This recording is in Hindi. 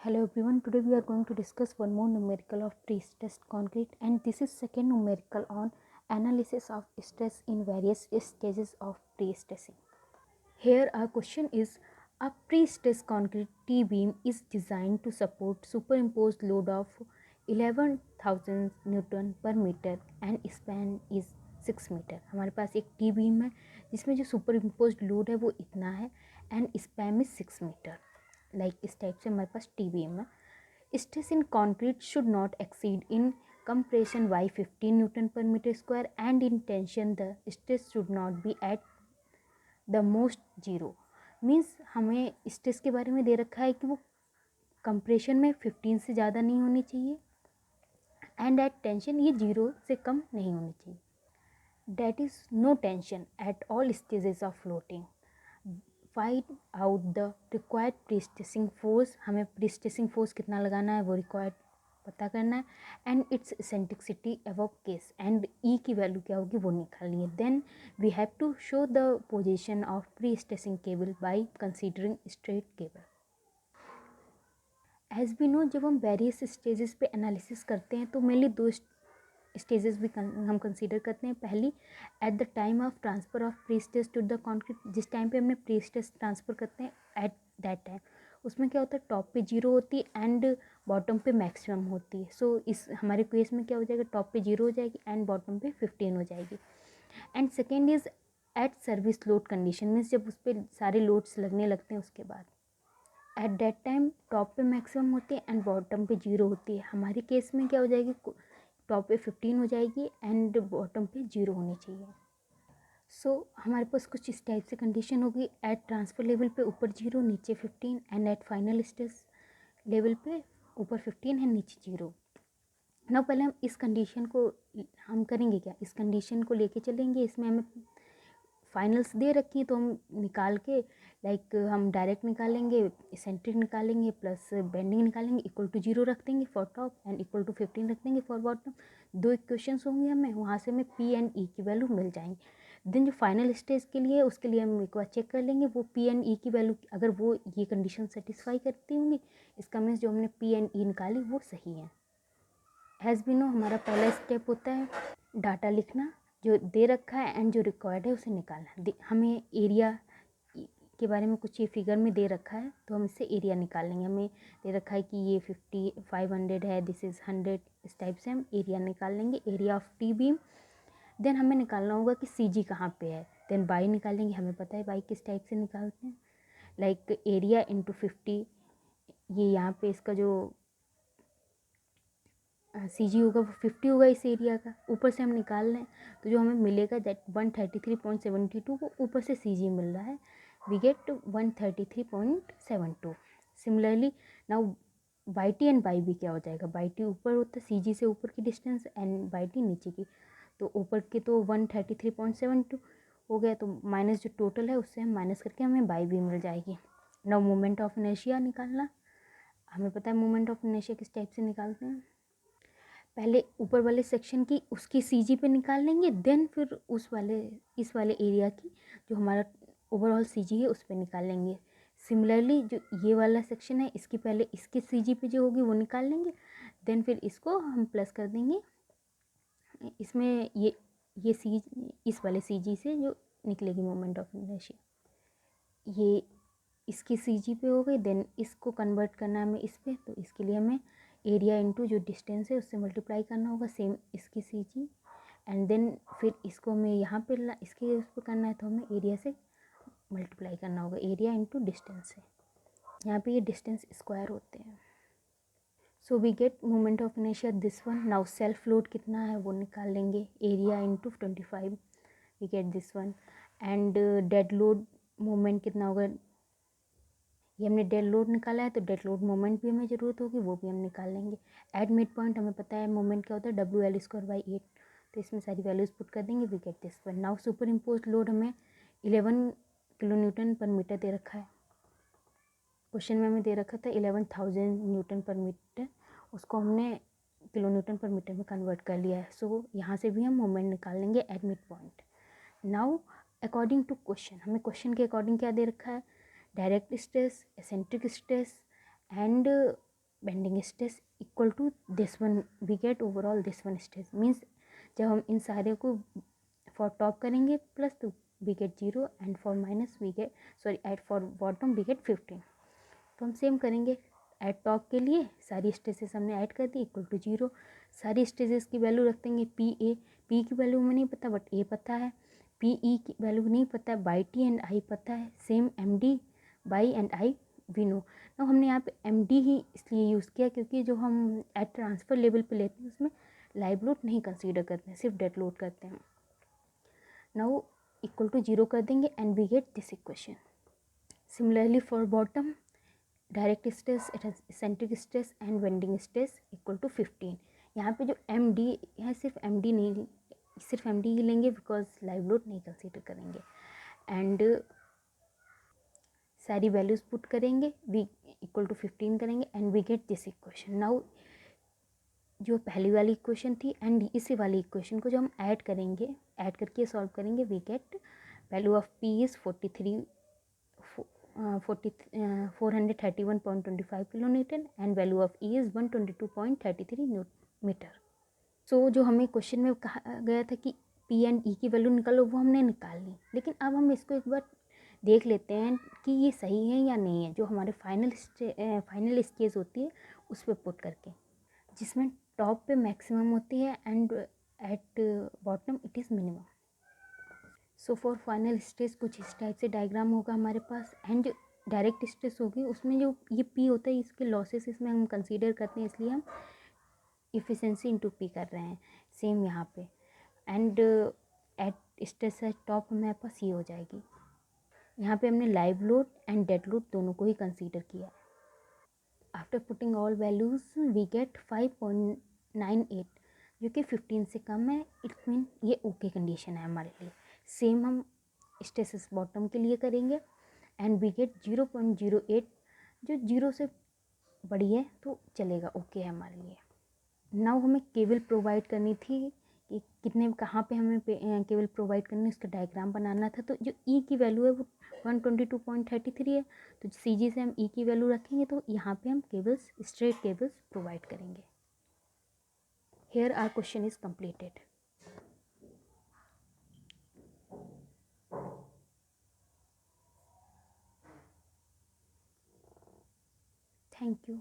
Hello everyone, today we are going to discuss one more numerical of pre-stressed concrete, and this is second numerical on analysis of stress in various stages of pre-stressing. Here our question is, a pre-stressed concrete T-beam is designed to support superimposed load of 11,000 Newton per meter and span is 6 metre. हमारे पास एक टी बीम है जिसमें जो सुपर इम्पोज लोड है वो इतना है and span is 6 metre. Like इस टाइप से हमारे पास टी बीम है. Stress in concrete should not exceed in compression y 15 Newton per meter square and in tension the stress should not be at the most zero. Means हमें स्ट्रेस के बारे में दे रखा है कि वो कंप्रेशन में 15 से ज़्यादा नहीं होनी चाहिए एंड एट टेंशन ये 0 से कम नहीं होनी चाहिए. That is no tension at all stages of floating. Find out the required pre-stressing force. हमें pre-stressing force कितना लगाना है वो required पता करना है and it's eccentricity above case and E की वैल्यू क्या होगी वो निकालनी है. Then we have to show the position of pre-stressing cable by considering straight cable. As we know जब हम वेरियस स्टेजेस पे एनालिसिस करते हैं तो मेनली दो स्टेजेस भी हम कंसीडर करते हैं. पहली, at the time of transfer of prestress to the concrete. जिस टाइम पे हमने प्री स्ट्रेस ट्रांसफ़र करते हैं एट दैट टाइम उसमें क्या होता है, टॉप पे 0 होती है एंड बॉटम पे मैक्सिमम होती है. सो इस हमारे केस में क्या हो जाएगा, टॉप पे 0 हो जाएगी एंड बॉटम पे 15 हो जाएगी. And second is at service load condition, means जब उस पर सारे लोड्स लगने लगते हैं उसके बाद एट दैट टाइम टॉप पे मैक्सिमम होती है एंड बॉटम पे 0 होती है. हमारे केस में क्या हो जाएगी, टॉप पे 15 हो जाएगी एंड बॉटम पे 0 होनी चाहिए. सो हमारे पास कुछ इस टाइप से कंडीशन होगी. एट ट्रांसफ़र लेवल पे ऊपर 0 नीचे 15 and at final stress level पे ऊपर 15 है नीचे 0. ना पहले हम इस कंडीशन को हम करेंगे क्या, इस कंडीशन को लेके चलेंगे. इसमें हमें फाइनल्स दे रखी है तो हम निकाल के लाइक हम डायरेक्ट निकालेंगे, सेंट्रिक निकालेंगे प्लस बेंडिंग निकालेंगे, इक्वल टू 0 रख देंगे for top and equal to 15 रख देंगे फॉर बॉटम. दो इक्वेशंस होंगे हमें, वहाँ से हमें पी एंड ई की वैल्यू मिल जाएंगी. देन जो फाइनल स्टेज के लिए उसके लिए हम एक बार चेक कर लेंगे वो पी एंड ई की वैल्यू अगर वो ये कंडीशन सेटिस्फाई करती होंगी, इसका मीन्स जो हमने पी एंड ई निकाली वो सही है. हैज़ बी नो हमारा पहला स्टेप होता है डाटा लिखना जो दे रखा है एंड जो रिक्वायर्ड है उसे निकालना. हमें एरिया के बारे में कुछ ये फिगर में दे रखा है तो हम इससे एरिया निकाल लेंगे. हमें दे रखा है कि ये 500 है, दिस इज़ 100, इस टाइप से हम एरिया निकाल लेंगे, area of T beam. Then हमें निकालना होगा कि सी जी कहाँ पे है. देन बाई निकालेंगे, हमें पता है बाई किस टाइप से निकालते हैं, लाइक एरिया इंटू 50. ये यहाँ पे इसका जो सी जी होगा वो 50 होगा इस एरिया का. ऊपर से हम निकाल लें तो जो हमें मिलेगा दैट 133.72 को ऊपर से सी जी मिल रहा है. We get 133.72. Similarly now by T and by B क्या हो जाएगा, बाई टी ऊपर होता है सी जी से ऊपर की डिस्टेंस एंड बाई टी नीचे की. तो ऊपर के तो 133.72 हो गया, तो माइनस जो टोटल है उससे हम माइनस करके हमें बाई बी मिल जाएगी. नाउ मोमेंट ऑफ इनर्शिया निकालना. हमें पता है मोमेंट ऑफ इनर्शिया किस टाइप से निकालते हैं. पहले ऊपर वाले सेक्शन की उसकी सी जी पे निकाल लेंगे, देन फिर इस वाले एरिया की जो हमारा ओवरऑल सी जी है उस पर निकाल लेंगे. सिमिलरली जो ये वाला सेक्शन है इसकी पहले इसके सी जी पे जो होगी वो निकाल लेंगे, देन फिर इसको हम प्लस कर देंगे इसमें ये सी इस वाले सी जी से जो निकलेगी मोमेंट ऑफ इनर्शिया, ये इसकी सी जी पे हो गई. देन इसको कन्वर्ट करना है हमें इस पे, तो इसके लिए हमें एरिया इंटू जो डिस्टेंस है उससे मल्टीप्लाई करना होगा, सेम इसकी सी जी. एंड देन फिर इसको हमें यहाँ पे इसके उस पर करना है तो हमें एरिया से मल्टीप्लाई करना होगा, एरिया इंटू डिस्टेंस से. यहाँ पे ये डिस्टेंस स्क्वायर होते हैं. So we get moment of inertia this one. Now self load कितना है वो निकाल लेंगे, area into 25 we get this one. And dead load moment कितना होगा, ये हमने डेड लोड निकाला है तो डेड लोड मोमेंट भी हमें ज़रूरत होगी, वो भी हम निकाल लेंगे. एट मिड पॉइंट हमें पता है मोमेंट क्या होता है, WL²/8. तो इसमें सारी वैल्यूज़ पुट कर देंगे, we get this one. Now super impose load हमें 11 किलो न्यूटन पर मीटर दे रखा है. क्वेश्चन में हमें दे रखा था 11,000 न्यूटन पर मीटर, उसको हमने किलो न्यूटन पर मीटर में कन्वर्ट कर लिया है. सो यहाँ से भी हम मोमेंट निकाल लेंगे at mid point. Now according to question, हमें क्वेश्चन के अकॉर्डिंग क्या दे रखा है, direct stress, eccentric stress and bending stress equal to this one, we get overall this one stress. Means जब हम इन सारे को फॉर टॉप करेंगे plus two we get 0 and for minus we get sorry at for bottom we get 15। तो हम सेम करेंगे, एट टॉप के लिए सारी स्ट्रेसेस हमने ऐड कर दी इक्वल टू 0। सारी स्ट्रेसेस की वैल्यू रख देंगे पी ए, पी की वैल्यू हमें नहीं पता बट ए पता है, पी ई की वैल्यू नहीं पता है, बाई टी एंड आई पता है, same M D by and I we know. तो हमने यहाँ पे एम डी ही इसलिए यूज़ किया क्योंकि जो हम एट ट्रांसफ़र लेवल पे लेते हैं उसमें लाइव लोड नहीं कंसीडर करते हैं, सिर्फ डेड लोड करते हैं। नाउ इक्वल टू 0 कर देंगे and we get this equation. Similarly for bottom, direct stress, eccentric stress and bending stress equal to 15। यहाँ पे जो एम डी है सिर्फ एम डी नहीं, सिर्फ एम डी ही लेंगे बिकॉज लाइव लोड नहीं कंसीडर करेंगे। एंड सारी वैल्यूज़ पुट करेंगे, वी इक्वल टू 15 करेंगे and we get this equation. Now जो पहली वाली इक्वेशन थी एंड इसी वाली इक्वेशन को जो हम ऐड करेंगे, ऐड करके सॉल्व करेंगे, we get value of P is 431.25 kilo newton and value of E is 122.33 metre. So जो हमें क्वेश्चन में कहा गया था कि पी एंड ई की वैल्यू निकालो, वो हमने निकाल ली। लेकिन अब हम इसको एक बार देख लेते हैं कि ये सही है या नहीं है, जो हमारे फाइनल स्टेज होती है उस पर पुट करके, जिसमें टॉप पे मैक्सिमम होती है and at bottom it is minimum. So for final stage कुछ इस टाइप से डायग्राम होगा हमारे पास। एंड जो डायरेक्ट स्ट्रेस होगी उसमें जो ये पी होता है इसके लॉसेस इसमें हम कंसीडर करते हैं, इसलिए हम इफ़िशेंसी इंटू पी कर रहे हैं, सेम यहाँ पे। And at stress at top हमारे पास ये हो जाएगी। यहाँ पे हमने live load and dead load दोनों को ही कंसीडर किया। After putting all values we get 5.98 जो कि 15 से कम है। इट मीन ये ओके कंडीशन है हमारे लिए। सेम हम स्ट्रेसेस बॉटम के लिए करेंगे एंड वी गेट 0.08 जो 0 से बड़ी है तो चलेगा, ओके है हमारे लिए। नाउ हमें केबल प्रोवाइड करनी थी कि कितने कहाँ पे हमें केबल प्रोवाइड करनी है, उसका डायग्राम बनाना था। तो जो ई की वैल्यू है वो 122.33 है, तो सी जी से हम ई की वैल्यू रखेंगे तो यहाँ पे हम केबल्स, स्ट्रेट केबल्स प्रोवाइड करेंगे। Here our question is completed. Thank you.